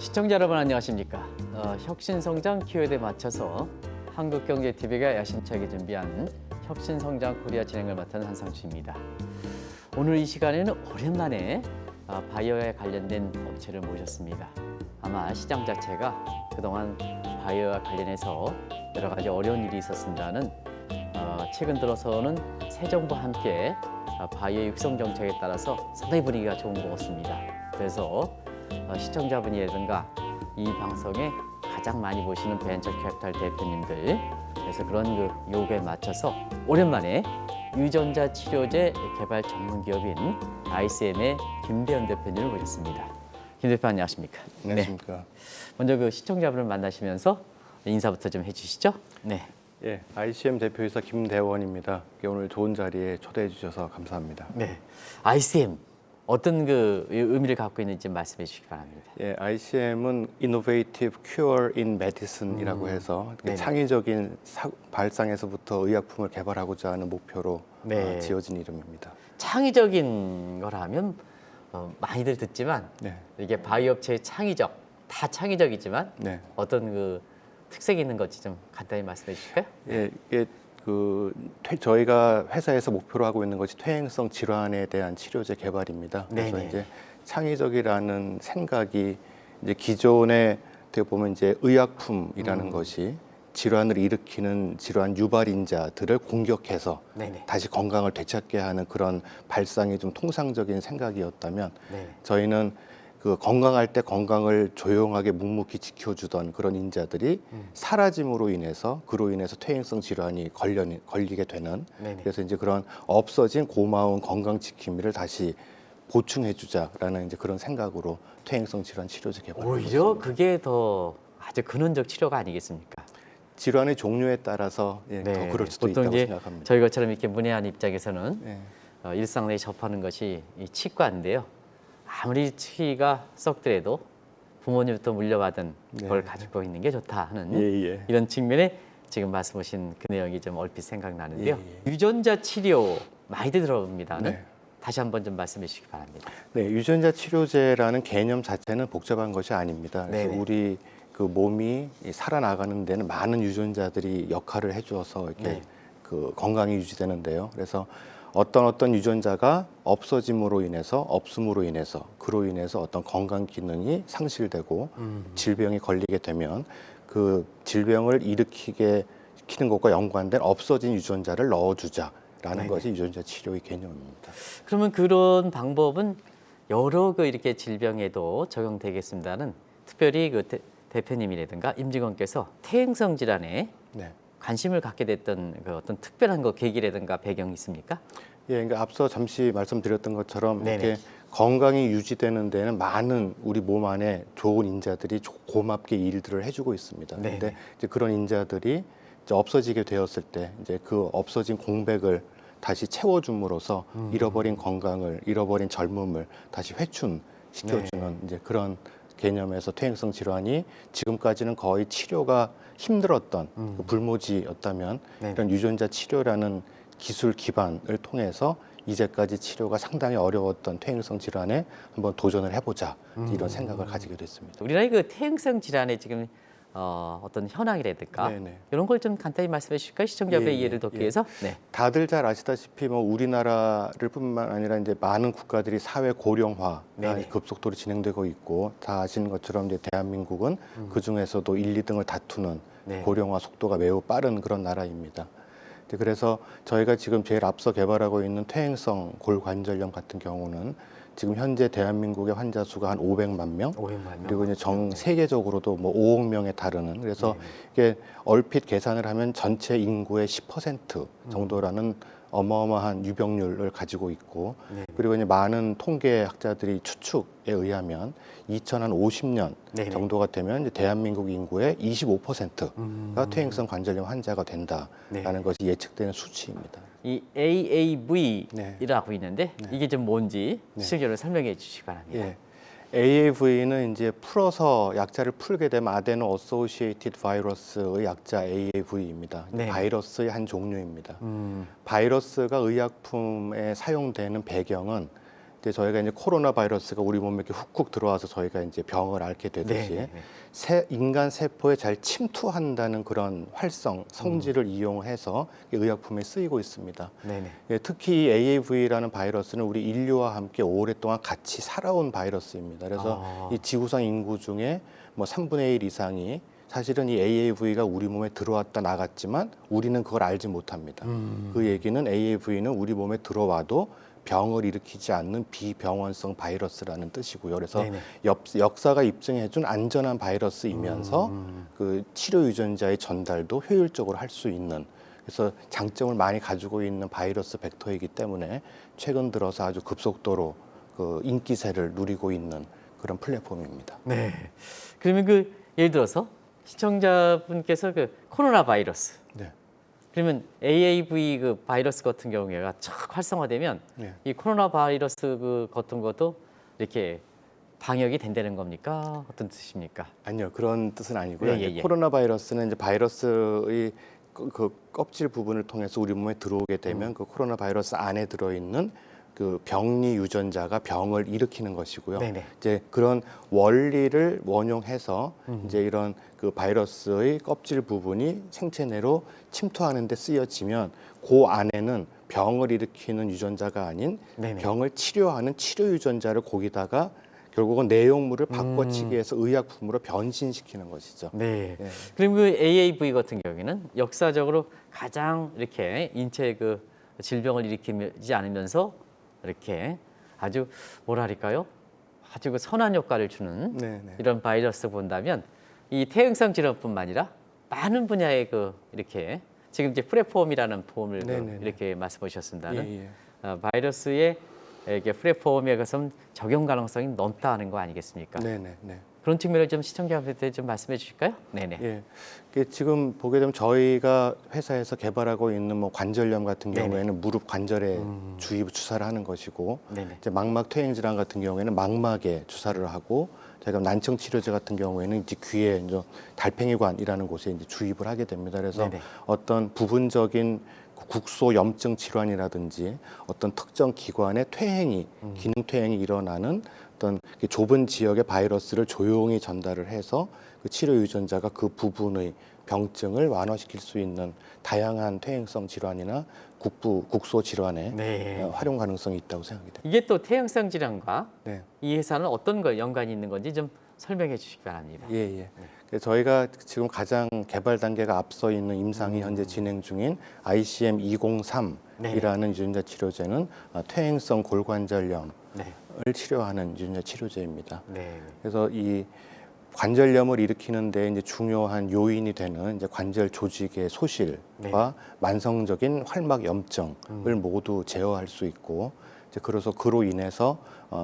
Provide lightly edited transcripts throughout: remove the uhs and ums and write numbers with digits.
시청자 여러분 안녕하십니까? 혁신성장 키워드에 맞춰서 한국경제TV가 야심차게 준비한 혁신성장 코리아 진행을 맡은 한상추입니다. 오늘 이 시간에는 오랜만에 바이오에 관련된 업체를 모셨습니다. 아마 시장 자체가 그동안 바이오와 관련해서 여러 가지 어려운 일이 있었습니다는 최근 들어서는 새 정부와 함께 바이오 육성 정책에 따라서 상당히 분위기가 좋은 것 같습니다. 그래서 시청자분이라든가 이 방송에 가장 많이 보시는 벤처캐피탈 대표님들, 그래서 그런 그 요구에 맞춰서 오랜만에 유전자 치료제 개발 전문 기업인 ICM의 김대현 대표님을 모셨습니다. 김 대표 안녕하십니까? 안녕하십니까? 네. 먼저 그 시청자분을 만나시면서 인사부터 좀 해주시죠. 네. 예, ICM 대표이사 김대원입니다. 오늘 좋은 자리에 초대해 주셔서 감사합니다. 네. ICM 어떤 그 의미를 갖고 있는지 말씀해 주시기 바랍니다. 예, ICM은 Innovative Cure in Medicine이라고 해서 창의적인 발상에서부터 의약품을 개발하고자 하는 목표로 지어진 이름입니다. 창의적인 거라면 많이들 듣지만 이게 바이오 업체의 창의적, 다 창의적이지만 어떤 그 특색이 있는 건지 좀 간단히 말씀해 주실까요? 예, 이게 저희가 회사에서 목표로 하고 있는 것이 퇴행성 질환에 대한 치료제 개발입니다. 그래서 이제 창의적이라는 생각이 이제 기존에 어떻게 보면 이제 의약품이라는 것이 질환을 일으키는 질환 유발인자들을 공격해서 다시 건강을 되찾게 하는 그런 발상이 좀 통상적인 생각이었다면 저희는 그 건강할 때 건강을 조용하게 묵묵히 지켜주던 그런 인자들이 사라짐으로 인해서 그로 인해서 퇴행성 질환이 걸리게 되는 그래서 이제 그런 없어진 고마운 건강 지킴이를 다시 보충해주자라는 이제 그런 생각으로 퇴행성 질환 치료제 개발을 오히려 그게 더 아주 근원적 치료가 아니겠습니까? 질환의 종류에 따라서 더 그럴 수도 있다고 생각합니다. 저희 것처럼 이렇게 문외한 입장에서는 일상 내에 접하는 것이 이 치과인데요. 아무리 치가 썩더라도 부모님부터 물려받은 걸 가지고 있는 게 좋다 하는 이런 측면에 지금 말씀하신 그 내용이 좀 얼핏 생각나는데요. 유전자 치료 많이들 들어봅니다. 다시 한번 좀 말씀해 주시기 바랍니다. 네, 유전자 치료제라는 개념 자체는 복잡한 것이 아닙니다. 그래서 우리 그 몸이 살아나가는 데는 많은 유전자들이 역할을 해주어서 이렇게 그 건강이 유지되는데요. 그래서 어떤 유전자가 없어짐으로 인해서 없음으로 인해서 그로 인해서 어떤 건강 기능이 상실되고 질병이 걸리게 되면 그 질병을 일으키는 것과 연관된 없어진 유전자를 넣어주자라는 것이 유전자 치료의 개념입니다. 그러면 그런 방법은 여러 그 이렇게 질병에도 적용되겠습니다는 특별히 그 대표님이라든가 임직원께서 퇴행성 질환에 관심을 갖게 됐던 그 어떤 특별한 거 계기라든가 배경이 있습니까? 예, 그러니까 앞서 잠시 말씀드렸던 것처럼 이렇게 건강이 유지되는 데는 많은 우리 몸 안에 좋은 인자들이 고맙게 일들을 해주고 있습니다. 그런데 이제 그런 인자들이 이제 없어지게 되었을 때 이제 그 없어진 공백을 다시 채워줌으로써 잃어버린 건강을, 잃어버린 젊음을 다시 회춘시켜주는 이제 그런 개념에서 퇴행성 질환이 지금까지는 거의 치료가 힘들었던 그 불모지였다면 이런 유전자 치료라는 기술 기반을 통해서 이제까지 치료가 상당히 어려웠던 퇴행성 질환에 한번 도전을 해보자 이런 생각을 가지게 됐습니다. 우리나라의 그 퇴행성 질환의 지금 어떤 현황이라든가 이런 걸 좀 간단히 말씀해 주실까요? 시청자분의 이해를 돕기 위해서. 다들 잘 아시다시피 뭐 우리나라를 뿐만 아니라 이제 많은 국가들이 사회 고령화가 급속도로 진행되고 있고 다 아시는 것처럼 이제 대한민국은 그 중에서도 1, 2등을 다투는 고령화 속도가 매우 빠른 그런 나라입니다. 그래서 저희가 지금 제일 앞서 개발하고 있는 퇴행성 골관절염 같은 경우는 지금 현재 대한민국의 환자 수가 한 500만 명, 그리고 이제 전 세계적으로도 뭐 5억 명에 다루는 그래서 이게 얼핏 계산을 하면 전체 인구의 10% 정도라는 어마어마한 유병률을 가지고 있고 그리고 이제 많은 통계학자들이 추측에 의하면 2050년 정도가 되면 이제 대한민국 인구의 25%가 퇴행성 관절염 환자가 된다라는 것이 예측되는 수치입니다. 이 AAV라고 있는데 이게 좀 뭔지 시청자를 설명해 주시기 바랍니다. AAV는 이제 풀어서 약자를 풀게 되면 아데노 어소시에이티드 바이러스의 약자 AAV입니다. 바이러스의 한 종류입니다. 바이러스가 의약품에 사용되는 배경은 이제 저희가 이제 코로나 바이러스가 우리 몸에 이렇게 훅훅 들어와서 저희가 이제 병을 앓게 되듯이 인간 세포에 잘 침투한다는 그런 활성 성질을 이용해서 의약품에 쓰이고 있습니다. 예, 특히 이 AAV라는 바이러스는 우리 인류와 함께 오랫동안 같이 살아온 바이러스입니다. 그래서 이 지구상 인구 중에 뭐 3분의 1 이상이 사실은 이 AAV가 우리 몸에 들어왔다 나갔지만 우리는 그걸 알지 못합니다. 그 얘기는 AAV는 우리 몸에 들어와도 병을 일으키지 않는 비병원성 바이러스라는 뜻이고요. 그래서 역사가 입증해준 안전한 바이러스이면서 그 치료 유전자의 전달도 효율적으로 할 수 있는, 그래서 장점을 많이 가지고 있는 바이러스 벡터이기 때문에 최근 들어서 아주 급속도로 그 인기세를 누리고 있는 그런 플랫폼입니다. 네. 그러면 그 예를 들어서 시청자분께서 그 코로나 바이러스, 그러면 AAV 그 바이러스 같은 경우에가 쫙 활성화되면 이 코로나 바이러스 그 같은 것도 이렇게 방역이 된다는 겁니까? 어떤 뜻입니까? 아니요, 그런 뜻은 아니고요. 예. 코로나 바이러스는 이제 바이러스의 그 껍질 부분을 통해서 우리 몸에 들어오게 되면 그 코로나 바이러스 안에 들어있는 그 병리 유전자가 병을 일으키는 것이고요. 이제 그런 원리를 원용해서 이제 이런 그 바이러스의 껍질 부분이 생체 내로 침투하는 데 쓰여지면 그 안에는 병을 일으키는 유전자가 아닌 병을 치료하는 치료 유전자를 거기다가 결국은 내용물을 바꿔치기 해서 의약품으로 변신시키는 것이죠. 그럼 그 AAV 같은 경우에는 역사적으로 가장 이렇게 인체에 그 질병을 일으키지 않으면서 이렇게 아주 뭐랄까요? 아주 그 선한 효과를 주는 이런 바이러스 본다면 이 태행성 질환뿐만 아니라 많은 분야의 그 이렇게 지금 이제 플랫폼이라는 폼을 그 이렇게 말씀하셨습니다는 바이러스의 이게 플랫폼에 것은 적용 가능성이 높다 하는 거 아니겠습니까? 그런 측면을 좀 시청자분들한테 좀 말씀해 주실까요? 지금 보게 되면 저희가 회사에서 개발하고 있는 뭐 관절염 같은 경우에는 무릎 관절에 주사를 하는 것이고, 이제 망막 퇴행 질환 같은 경우에는 망막에 주사를 하고, 저희가 난청 치료제 같은 경우에는 이제 귀에 이제 달팽이관이라는 곳에 이제 주입을 하게 됩니다. 그래서 어떤 부분적인 국소 염증 질환이라든지 어떤 특정 기관의 퇴행이 기능 퇴행이 일어나는 어떤 좁은 지역의 바이러스를 조용히 전달을 해서 그 치료 유전자가 그 부분의 병증을 완화시킬 수 있는 다양한 퇴행성 질환이나 국소 질환에 활용 가능성이 있다고 생각이 됩니다. 이게 또 퇴행성 질환과 이 회사는 어떤 거 연관이 있는 건지 좀 설명해 주시기 바랍니다. 저희가 지금 가장 개발 단계가 앞서 있는 임상이 현재 진행 중인 ICM-203이라는 유전자 치료제는 퇴행성 골관절염을 치료하는 유전자 치료제입니다. 그래서 이 관절염을 일으키는데 이제 중요한 요인이 되는 이제 관절 조직의 소실과 만성적인 활막 염증을 모두 제어할 수 있고, 이제 그로 인해서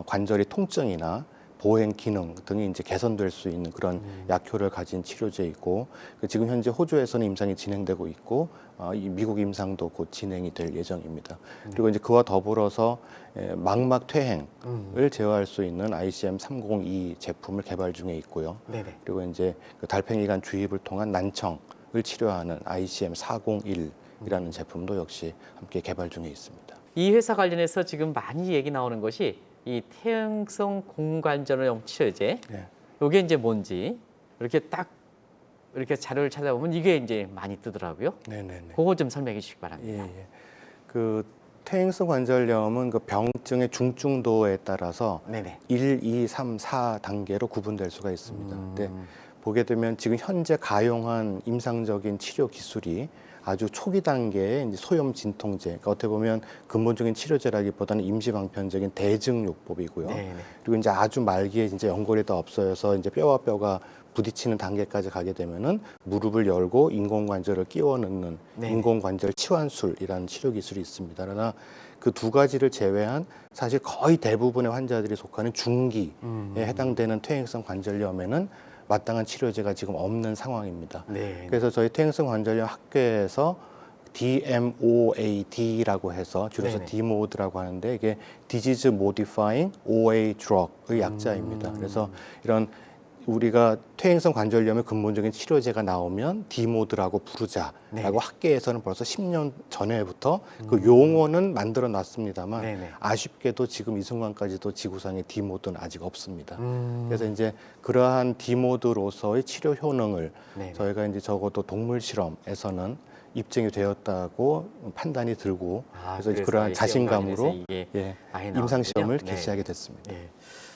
관절의 통증이나 보행 기능 등이 이제 개선될 수 있는 그런 약효를 가진 치료제이고, 지금 현재 호주에서는 임상이 진행되고 있고, 이 미국 임상도 곧 진행이 될 예정입니다. 그리고 이제 그와 더불어서 망막 퇴행을 제어할 수 있는 ICM-302 제품을 개발 중에 있고요. 그리고 이제 그 달팽이관 주입을 통한 난청을 치료하는 ICM-401이라는 제품도 역시 함께 개발 중에 있습니다. 이 회사 관련해서 지금 많이 얘기 나오는 것이 이 퇴행성 공관절염 치료제, 이게 이제 뭔지 이렇게 딱 이렇게 자료를 찾아보면 이게 이제 많이 뜨더라고요. 그거 좀 설명해 주시기 바랍니다. 그 퇴행성 관절염은 그 병증의 중증도에 따라서 1, 2, 3, 4 단계로 구분될 수가 있습니다. 근데 보게 되면 지금 현재 가용한 임상적인 치료 기술이 아주 초기 단계의 이제 소염 진통제, 그러니까 어떻게 보면 근본적인 치료제라기보다는 임시방편적인 대증요법이고요. 그리고 이제 아주 말기에 진짜 연골이 다 없어져서 이제 뼈와 뼈가 부딪히는 단계까지 가게 되면은 무릎을 열고 인공관절을 끼워 넣는 인공관절 치환술이라는 치료 기술이 있습니다. 그러나 그 두 가지를 제외한 사실 거의 대부분의 환자들이 속하는 중기에 해당되는 퇴행성 관절염에는 마땅한 치료제가 지금 없는 상황입니다. 그래서 저희 퇴행성 관절염 학회에서 DMOAD라고 해서 줄여서 DMOD라고 하는데, 이게 Disease Modifying OA Drug의 약자입니다. 그래서 이런 우리가 퇴행성 관절염의 근본적인 치료제가 나오면 D모드라고 부르자라고 네. 학계에서는 벌써 10년 전에부터 그 용어는 만들어 놨습니다만 네네. 아쉽게도 지금 이 순간까지도 지구상에 D모드는 아직 없습니다. 음. 그래서 이제 그러한 D모드로서의 치료 효능을 네네. 저희가 이제 적어도 동물 실험에서는 입증이 되었다고 판단이 들고 그래서 그러한 시험 자신감으로 과정에서 이게 예, 많이 임상 시험을 나오는군요. 개시하게 됐습니다. 네.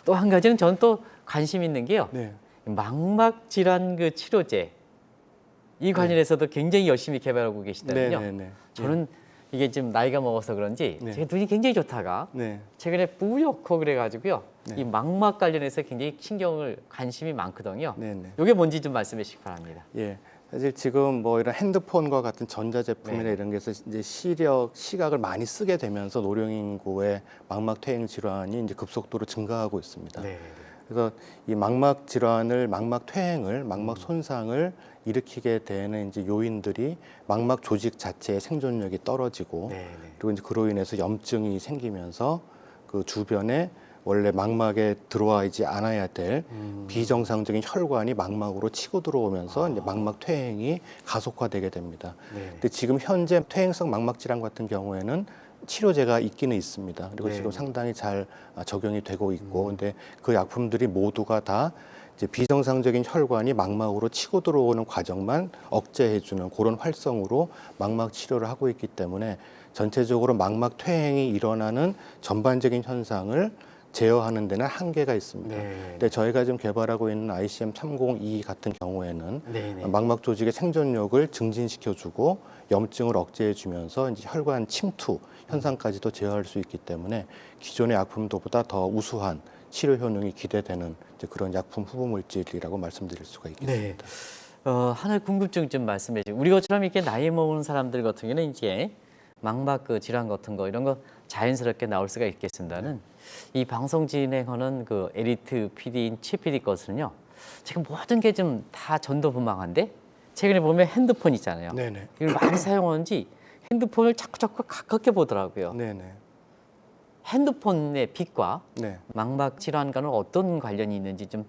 또 한 가지는 저는 또 관심 있는 게요. 네. 망막 질환 그 치료제 이 관련해서도 굉장히 열심히 개발하고 계시다면요. 네. 저는 이게 지금 나이가 먹어서 그런지 네. 제 눈이 굉장히 좋다가 네. 최근에 뿌옇고 그래가지고요. 네. 이 망막 관련해서 굉장히 신경을 관심이 많거든요. 네. 이게 뭔지 좀 말씀해 주시기 바랍니다. 예. 사실 지금 뭐 이런 핸드폰과 같은 전자제품이나 네. 이런 게서 이제 시각을 많이 쓰게 되면서 노령 인구의 망막 퇴행 질환이 이제 급속도로 증가하고 있습니다. 네. 그래서 이 망막 질환을, 망막 퇴행을, 망막 손상을 일으키게 되는 이제 요인들이 망막 조직 자체의 생존력이 떨어지고 네. 그리고 이제 그로 인해서 염증이 생기면서 그 주변에 원래 망막에 들어와 있지 않아야 될 비정상적인 혈관이 망막으로 치고 들어오면서 이제 망막 퇴행이 가속화되게 됩니다. 네. 근데 지금 현재 퇴행성 망막 질환 같은 경우에는 치료제가 있기는 있습니다. 그리고 네. 지금 상당히 잘 적용이 되고 있고, 근데 그 약품들이 모두가 다 이제 비정상적인 혈관이 망막으로 치고 들어오는 과정만 억제해주는 그런 활성으로 망막 치료를 하고 있기 때문에 전체적으로 망막 퇴행이 일어나는 전반적인 현상을 제어하는 데는 한계가 있습니다. 네. 근데 저희가 지금 개발하고 있는 ICM-302 같은 경우에는 네. 망막 조직의 생존력을 증진시켜주고 염증을 억제해주면서 이제 혈관 침투 현상까지도 제어할 수 있기 때문에 기존의 약품들보다 더 우수한 치료 효능이 기대되는 이제 그런 약품 후보 물질이라고 말씀드릴 수가 있겠습니다. 하나의 궁금증 좀 말씀해 주세요. 우리 것처럼 이렇게 나이 먹은 사람들 같은 경우는 이제 망막 그 질환 같은 거 이런 거 자연스럽게 나올 수가 있겠습니다는 이 방송 진행하는 그 에리트 PD인 최 PD 것은요. 지금 모든 게 좀 다 전도분망한데 최근에 보면 핸드폰 있잖아요. 네네. 이걸 많이 사용하는지 핸드폰을 자꾸 가깝게 보더라고요. 네네. 핸드폰의 빛과 네. 망막 질환과는 어떤 관련이 있는지 좀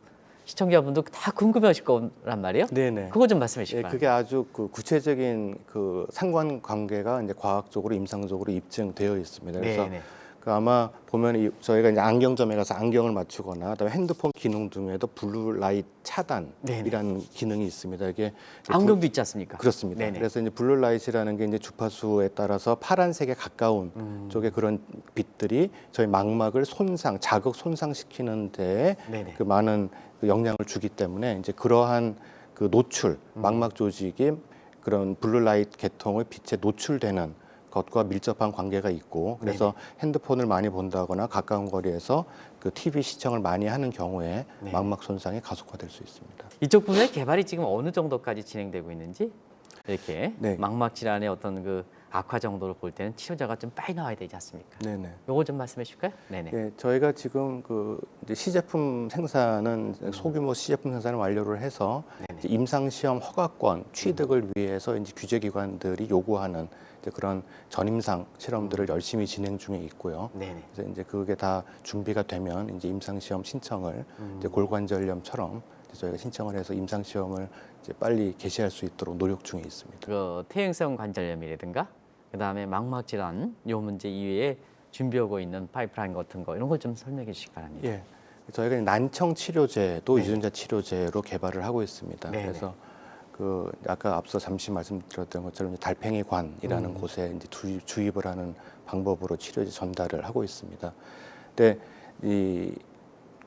시청자분들 다 궁금해하실 거란 말이에요. 네네. 그거 좀 말씀해 주시기 예, 바랍니다. 그게 아주 그 구체적인 그 상관관계가 이제 과학적으로 임상적으로 입증되어 있습니다. 그래서 네네. 그 아마 보면 저희가 이제 안경점에 가서 안경을 맞추거나 그다음에 핸드폰 기능 중에도 블루라이트 차단이라는 기능이 있습니다. 이게 안경도 있지 않습니까? 그렇습니다. 네네. 그래서 이제 블루라이트라는 게 이제 주파수에 따라서 파란색에 가까운 쪽의 그런 빛들이 저희 망막을 자극 손상시키는 데에 네네. 그 많은 그 영향을 주기 때문에 이제 그러한 그 노출, 망막 조직이 그런 블루라이트 계통의 빛에 노출되는 것과 밀접한 관계가 있고 그래서 핸드폰을 많이 본다거나 가까운 거리에서 그 TV 시청을 많이 하는 경우에 네. 망막 손상이 가속화될 수 있습니다. 이쪽 분야의 개발이 지금 어느 정도까지 진행되고 있는지 이렇게 네. 망막 질환의 어떤 그 악화 정도를 볼 때는 치료자가 좀 빨리 나와야 되지 않습니까? 네네. 요거 좀 말씀해 주실까요? 네네. 예, 저희가 지금 그 이제 시제품 생산은 소규모 시제품 생산을 완료를 해서 이제 임상 시험 허가권 취득을 위해서 이제 규제기관들이 요구하는 이제 그런 전임상 실험들을 열심히 진행 중에 있고요. 네네. 그래서 이제 그게 다 준비가 되면 이제 임상 시험 신청을 이제 골관절염처럼 이제 저희가 신청을 해서 임상 시험을 이제 빨리 개시할 수 있도록 노력 중에 있습니다. 그 퇴행성 관절염이라든가 그다음에 망막 질환 요 문제 이외에 준비하고 있는 파이프라인 같은 거 이런 걸 좀 설명해 주시기 바랍니다. 예. 저희가 난청 치료제도 유전자 치료제로 개발을 하고 있습니다. 네네. 그래서 그 아까 앞서 잠시 말씀드렸던 것처럼 달팽이관이라는 곳에 이제 주입을 하는 방법으로 치료제 전달을 하고 있습니다. 근데 이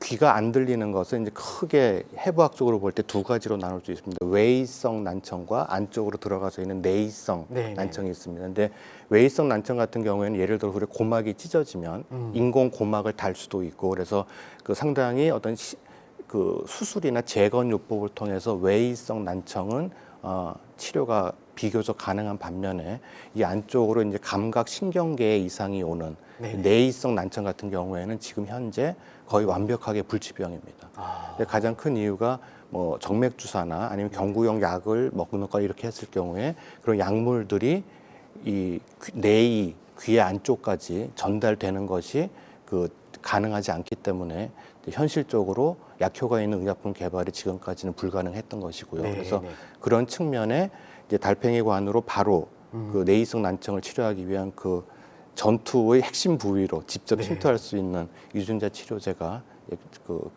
귀가 안 들리는 것은 이제 크게 해부학적으로 볼 때 두 가지로 나눌 수 있습니다. 외이성 난청과 안쪽으로 들어가서 있는 내이성 네네. 난청이 있습니다. 근데 외이성 난청 같은 경우에는 예를 들어 우리 고막이 찢어지면 인공 고막을 달 수도 있고 그래서 그 상당히 어떤 그 수술이나 재건요법을 통해서 외이성 난청은 치료가 비교적 가능한 반면에 이 안쪽으로 이제 감각 신경계에 이상이 오는 네네. 내이성 난청 같은 경우에는 지금 현재 거의 완벽하게 불치병입니다. 근데 가장 큰 이유가 뭐 정맥 주사나 아니면 경구용 약을 먹는 거 이렇게 했을 경우에 그런 약물들이 이 귀의 안쪽까지 전달되는 것이 그 가능하지 않기 때문에 현실적으로 약효가 있는 의약품 개발이 지금까지는 불가능했던 것이고요. 네, 그래서 네. 그런 측면에 이제 달팽이관으로 바로 그 내이성 난청을 치료하기 위한 그 전투의 핵심 부위로 직접 네. 침투할 수 있는 유전자 치료제가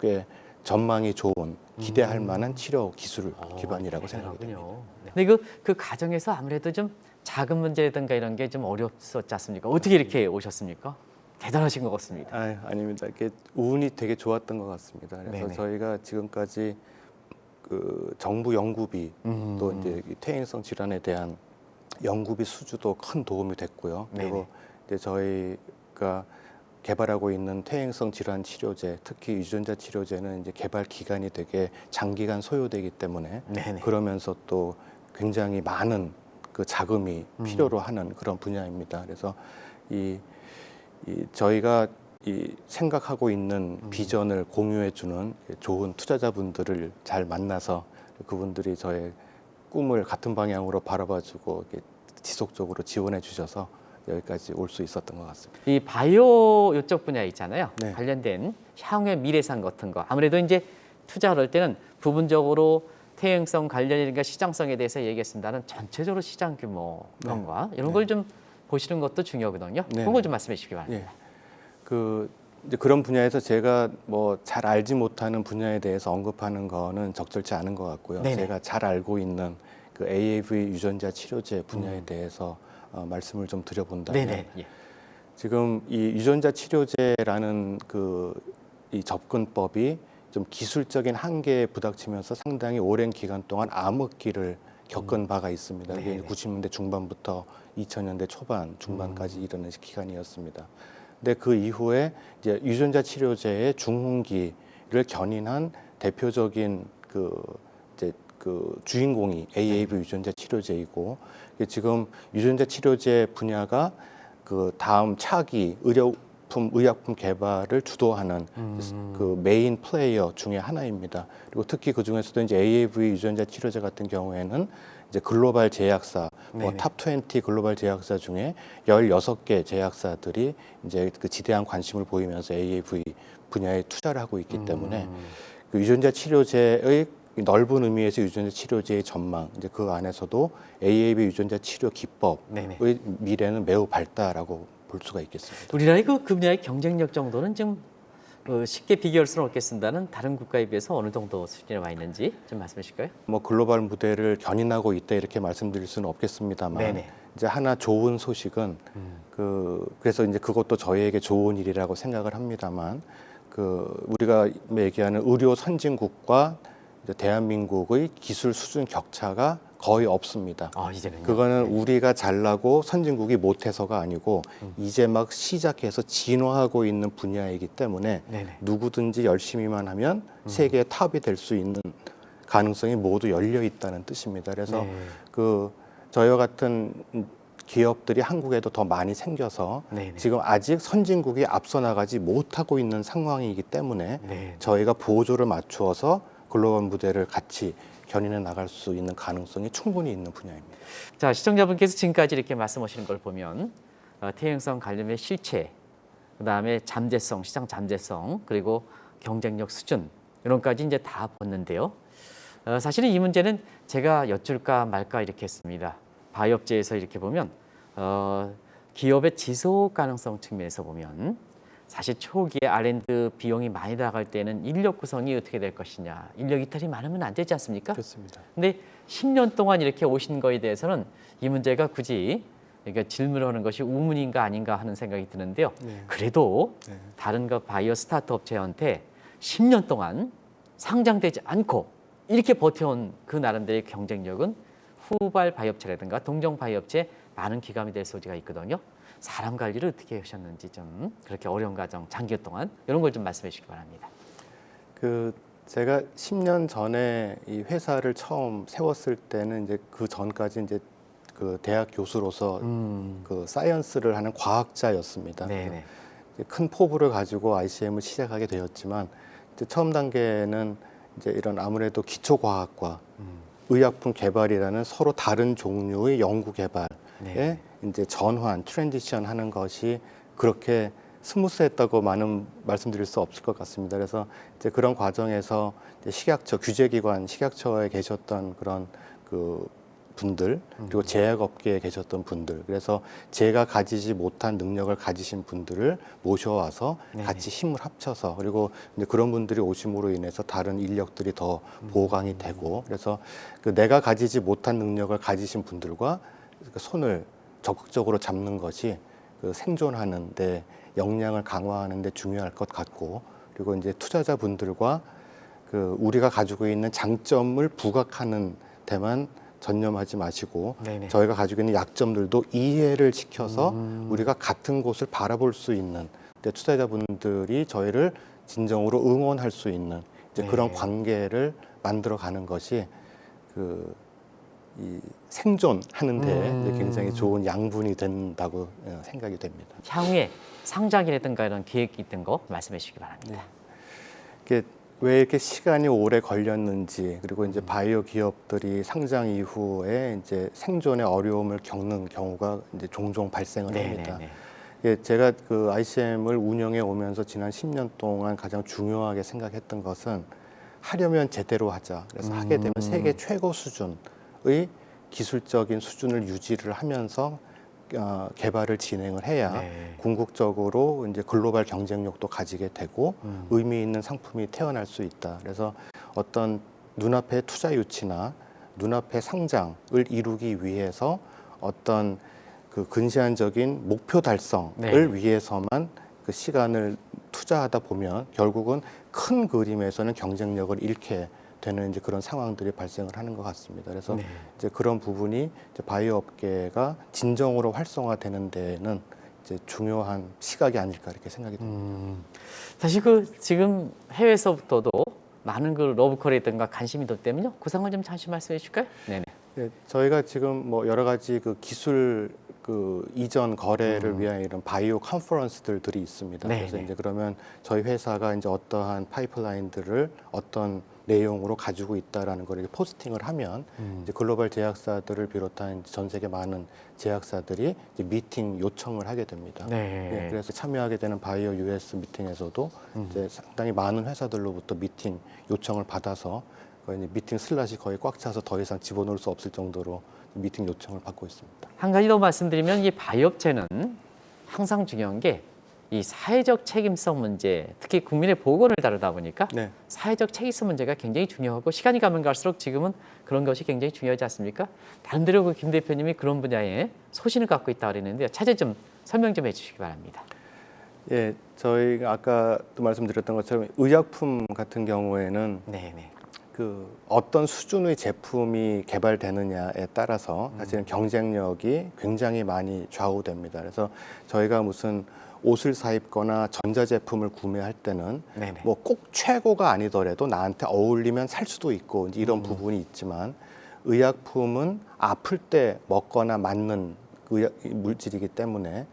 꽤 전망이 좋은 기대할 만한 치료 기술 기반이라고 생각이 됩니다. 네. 근데 그 과정에서 아무래도 좀 작은 문제라든가 이런 게 좀 어렵었지 않습니까? 어떻게 이렇게 오셨습니까? 대단하신 것 같습니다. 아닙니다. 이게 운이 되게 좋았던 것 같습니다. 그래서 네네. 저희가 지금까지 그 정부 연구비 또 이제 이 퇴행성 질환에 대한 연구비 수주도 큰 도움이 됐고요. 그리고 이제 저희가 개발하고 있는 퇴행성 질환 치료제, 특히 유전자 치료제는 이제 개발 기간이 되게 장기간 소요되기 때문에 네네. 그러면서 또 굉장히 많은 그 자금이 필요로 하는 그런 분야입니다. 그래서 저희가 생각하고 있는 비전을 공유해주는 좋은 투자자분들을 잘 만나서 그분들이 저의 꿈을 같은 방향으로 바라봐주고 지속적으로 지원해 주셔서 여기까지 올 수 있었던 것 같습니다. 이 바이오 이쪽 분야 있잖아요. 네. 관련된 향후의 미래상 같은 거. 아무래도 이제 투자할 때는 부분적으로 퇴행성 관련이니까 시장성에 대해서 얘기했습니다는 전체적으로 시장 규모 그런 거 이런 걸 좀 보시는 것도 중요하거든요. 네. 그런 걸 좀 말씀해 주시기 바랍니다. 이제 그런 분야에서 제가 뭐 잘 알지 못하는 분야에 대해서 언급하는 거는 적절치 않은 것 같고요. 네네. 제가 잘 알고 있는 그 AAV 유전자 치료제 분야에 대해서 말씀을 좀 드려본다면 네네. 예. 지금 이 유전자 치료제라는 이 접근법이 좀 기술적인 한계에 부닥치면서 상당히 오랜 기간 동안 암흑기를 겪은 바가 있습니다. 이게 네네. 90년대 중반부터 2000년대 초반 중반까지 이르는 기간이었습니다. 근데 그 이후에 이제 유전자 치료제의 중흥기를 견인한 대표적인 주인공이 AAV 유전자 치료제이고 지금 유전자 치료제 분야가 그 다음 차기 의약품 개발을 주도하는 그 메인 플레이어 중에 하나입니다. 그리고 특히 그 중에서도 이제 AAV 유전자 치료제 같은 경우에는 이제 글로벌 제약사, 탑20 글로벌 제약사 중에 16개 제약사들이 이제 그 지대한 관심을 보이면서 AAV 분야에 투자를 하고 있기 때문에 그 유전자 치료제의 넓은 의미에서 유전자 치료제의 전망, 이제 그 안에서도 AAV 유전자 치료 기법의 미래는 매우 밝다라고 볼 수가 있겠습니다. 우리나라의 그 분야의 경쟁력 정도는 좀 쉽게 비교할 수는 없겠습니다는 다른 국가에 비해서 어느 정도 수준에 와 있는지 좀 말씀해 주실까요? 뭐 글로벌 무대를 견인하고 있다 이렇게 말씀드릴 수는 없겠습니다만 네네. 이제 하나 좋은 소식은 그래서 이제 그것도 저희에게 좋은 일이라고 생각을 합니다만 우리가 얘기하는 의료 선진국과 이제 대한민국의 기술 수준 격차가 거의 없습니다. 이제는요. 그거는 우리가 잘나고 선진국이 못해서가 아니고 이제 막 시작해서 진화하고 있는 분야이기 때문에 네네. 누구든지 열심히만 하면 세계의 탑이 될 수 있는 가능성이 모두 열려 있다는 뜻입니다. 그래서 저희와 같은 기업들이 한국에도 더 많이 생겨서 네네. 지금 아직 선진국이 앞서 나가지 못하고 있는 상황이기 때문에 네. 저희가 보조를 맞추어서 글로벌 무대를 같이 견인해 나갈 수 있는 가능성이 충분히 있는 분야입니다. 자, 시청자분께서 지금까지 이렇게 말씀하시는 걸 보면 퇴행성 관련의 실체, 그다음에 잠재성, 시장 잠재성, 그리고 경쟁력 수준 이런까지 이제 다 봤는데요. 사실은 이 문제는 제가 여쭐까 말까 이렇게 했습니다. 바이오업체에서 이렇게 보면 기업의 지속 가능성 측면에서 보면 사실 초기에 R&D 비용이 많이 나갈 때는 인력 구성이 어떻게 될 것이냐, 인력 이탈이 많으면 안 되지 않습니까? 그렇습니다. 근데 10년 동안 이렇게 오신 거에 대해서는 이 문제가 굳이 그러니까 질문을 하는 것이 우문인가 아닌가 하는 생각이 드는데요. 그래도 다른 바이오 스타트 업체한테 10년 동안 상장되지 않고 이렇게 버텨온 그 나름대로의 경쟁력은 후발 바이오업체라든가 동종 바이오업체에 많은 기감이 될 소지가 있거든요. 사람 관리를 어떻게 하셨는지 좀 그렇게 어려운 과정 장기 동안 이런 걸 좀 말씀해 주시기 바랍니다. 제가 10년 전에 이 회사를 처음 세웠을 때는 이제 그 전까지 이제 그 대학 교수로서 그 사이언스를 하는 과학자였습니다. 네네. 큰 포부를 가지고 ICM을 시작하게 되었지만 이제 처음 단계는 이제 이런 아무래도 기초 과학과 의약품 개발이라는 서로 다른 종류의 연구 개발에 이제 트랜지션 하는 것이 그렇게 스무스했다고 많은 말씀드릴 수 없을 것 같습니다. 그래서 이제 그런 과정에서 이제 식약처 규제기관 식약처에 계셨던 그런 그 분들 그리고 제약업계에 계셨던 분들 그래서 제가 가지지 못한 능력을 가지신 분들을 모셔와서 네네. 같이 힘을 합쳐서 그리고 이제 그런 분들이 오심으로 인해서 다른 인력들이 더 보강이 되고 그래서 그 내가 가지지 못한 능력을 가지신 분들과 그 손을 적극적으로 잡는 것이 그 생존하는 데 역량을 강화하는 데 중요할 것 같고 그리고 이제 투자자분들과 그 우리가 가지고 있는 장점을 부각하는 데만 전념하지 마시고 네네. 저희가 가지고 있는 약점들도 이해를 시켜서 우리가 같은 곳을 바라볼 수 있는 이제 투자자분들이 저희를 진정으로 응원할 수 있는 이제 그런 네. 관계를 만들어 가는 것이 그 이 생존하는데 이제 굉장히 좋은 양분이 된다고 생각이 됩니다. 향후에 상장이라든가 이런 계획이 있던 거 말씀해 주시기 바랍니다. 이게 왜 이렇게 시간이 오래 걸렸는지 그리고 이제 바이오 기업들이 상장 이후에 이제 생존의 어려움을 겪는 경우가 이제 종종 발생을 합니다. 네네네. 예, 제가 그 ICM을 운영해 오면서 지난 10년 동안 가장 중요하게 생각했던 것은 하려면 제대로 하자. 그래서 하게 되면 세계 최고 수준의 기술적인 수준을 유지를 하면서 개발을 진행을 해야 네. 궁극적으로 이제 글로벌 경쟁력도 가지게 되고 의미 있는 상품이 태어날 수 있다. 그래서 어떤 눈앞의 투자 유치나 눈앞의 상장을 이루기 위해서 어떤 그 근시안적인 목표 달성을 네. 위해서만 그 시간을 투자하다 보면 결국은 큰 그림에서는 경쟁력을 잃게 되는 이제 그런 상황들이 발생을 하는 것 같습니다. 그래서 네. 이제 그런 부분이 이제 바이오 업계가 진정으로 활성화되는 데는 이제 중요한 시각이 아닐까 이렇게 생각이 듭니다. 사실 그 지금 해외에서부터도 많은 그 러브콜이라든가 관심이 있기 때문요. 그 상황 좀 잠시 말씀해 주실까요? 네네. 네, 저희가 지금 뭐 여러 가지 그 기술 그 이전 거래를 위한 이런 바이오 컨퍼런스들이 있습니다. 네, 그래서 네. 이제 그러면 저희 회사가 이제 어떠한 파이프라인들을 어떤 내용으로 가지고 있다라는 걸 이렇게 포스팅을 하면 이제 글로벌 제약사들을 비롯한 전 세계 많은 제약사들이 이제 미팅 요청을 하게 됩니다. 네. 예, 그래서 참여하게 되는 바이오 US 미팅에서도 이제 상당히 많은 회사들로부터 미팅 요청을 받아서 거의 이제 미팅 슬롯이 거의 꽉 차서 더 이상 집어넣을 수 없을 정도로 미팅 요청을 받고 있습니다. 한 가지 더 말씀드리면 이 바이오업체는 항상 중요한 게 이 사회적 책임성 문제, 특히 국민의 보건을 다루다 보니까 네. 사회적 책임성 문제가 굉장히 중요하고 시간이 가면 갈수록 지금은 그런 것이 굉장히 중요하지 않습니까? 나름대로 그 김 대표님이 그런 분야에 소신을 갖고 있다 그랬는데요. 차제 좀 설명 좀 해주시기 바랍니다. 예, 저희가 아까도 말씀드렸던 것처럼 의약품 같은 경우에는 네네. 그 어떤 수준의 제품이 개발되느냐에 따라서 사실은 경쟁력이 굉장히 많이 좌우됩니다. 그래서 저희가 무슨 옷을 사 입거나 전자제품을 구매할 때는 네네. 뭐 꼭 최고가 아니더라도 나한테 어울리면 살 수도 있고 이제 이런 부분이 있지만 의약품은 아플 때 먹거나 맞는 물질이기 때문에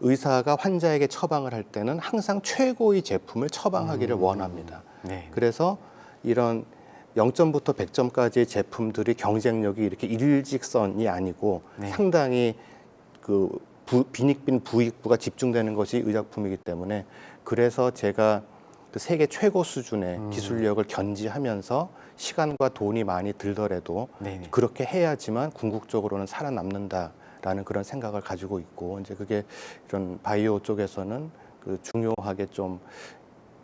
의사가 환자에게 처방을 할 때는 항상 최고의 제품을 처방하기를 원합니다. 네. 그래서 이런 0점부터 100점까지의 제품들이 경쟁력이 이렇게 일직선이 아니고 네. 상당히 그 빈익빈 부익부가 집중되는 것이 의약품이기 때문에 그래서 제가 그 세계 최고 수준의 기술력을 견지하면서 시간과 돈이 많이 들더라도 네네. 그렇게 해야지만 궁극적으로는 살아남는다라는 그런 생각을 가지고 있고 이제 그게 이런 바이오 쪽에서는 그 중요하게 좀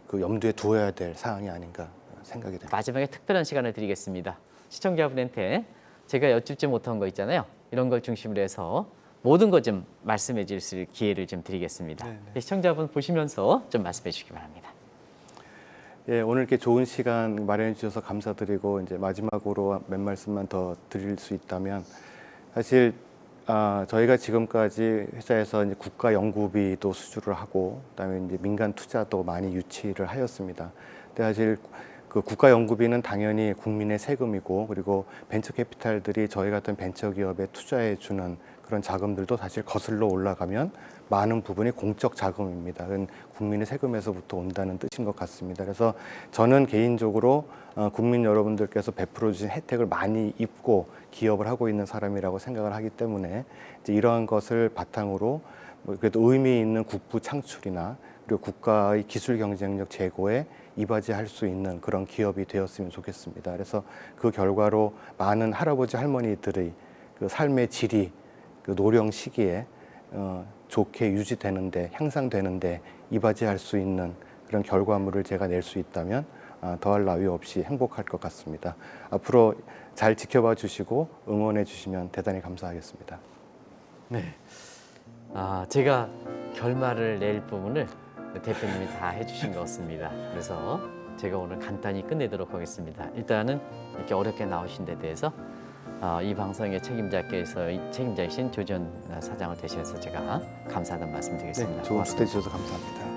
그 염두에 두어야 될 사항이 아닌가 생각이 됩니다. 마지막에 특별한 시간을 드리겠습니다. 시청자분한테 제가 여쭙지 못한 거 있잖아요. 이런 걸 중심으로 해서 모든 것 좀 말씀해 주실 기회를 좀 드리겠습니다. 네네. 시청자분 보시면서 좀 말씀해 주시기 바랍니다. 예, 오늘 이렇게 좋은 시간 마련해 주셔서 감사드리고 이제 마지막으로 몇 말씀만 더 드릴 수 있다면 사실 저희가 지금까지 회사에서 이제 국가 연구비도 수주를 하고 그다음에 이제 민간 투자도 많이 유치를 하였습니다. 근데 사실 그 국가 연구비는 당연히 국민의 세금이고 그리고 벤처 캐피탈들이 저희 같은 벤처 기업에 투자해 주는 그런 자금들도 사실 거슬러 올라가면 많은 부분이 공적 자금입니다. 그건 국민의 세금에서부터 온다는 뜻인 것 같습니다. 그래서 저는 개인적으로 국민 여러분들께서 베풀어 주신 혜택을 많이 입고 기업을 하고 있는 사람이라고 생각을 하기 때문에 이제 이러한 것을 바탕으로 뭐 그래도 의미 있는 국부 창출이나 그리고 국가의 기술 경쟁력 제고에 이바지할 수 있는 그런 기업이 되었으면 좋겠습니다. 그래서 그 결과로 많은 할아버지 할머니들의 그 삶의 질이 그 노령 시기에 좋게 유지되는데 향상되는데 이바지할 수 있는 그런 결과물을 제가 낼 수 있다면 더할 나위 없이 행복할 것 같습니다. 앞으로 잘 지켜봐 주시고 응원해 주시면 대단히 감사하겠습니다. 네. 제가 결말을 낼 부분을 대표님이 다 해주신 것 같습니다. 그래서 제가 오늘 간단히 끝내도록 하겠습니다. 일단은 이렇게 어렵게 나오신 데 대해서 이 방송의 책임자이신 조지현 사장을 대신해서 제가 감사하다는 말씀드리겠습니다. 네, 좋은 초대해 주셔서 감사합니다.